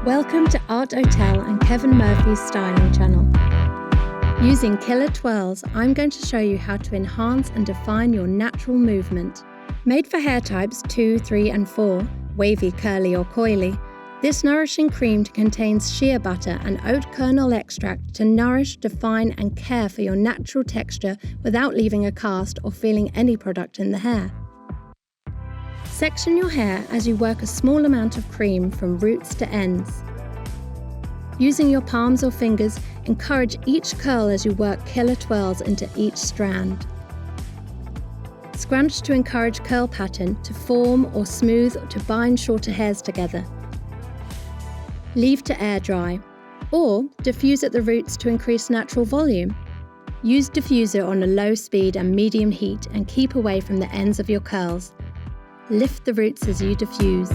Welcome to Art Hotel and Kevin.Murphy's styling channel. Using KILLER.TWIRLS, I'm going to show you how to enhance and define your natural movement. Made for hair types 2, 3 and 4, wavy, curly or coily, this nourishing cream contains shea butter and oat kernel extract to nourish, define and care for your natural texture without leaving a cast or feeling any product in the hair. Section your hair as you work a small amount of cream from roots to ends. Using your palms or fingers, encourage each curl as you work KILLER.TWIRLS into each strand. Scrunch to encourage curl pattern to form or smooth to bind shorter hairs together. Leave to air dry, or diffuse at the roots to increase natural volume. Use diffuser on a low speed and medium heat and keep away from the ends of your curls. Lift the roots as you diffuse.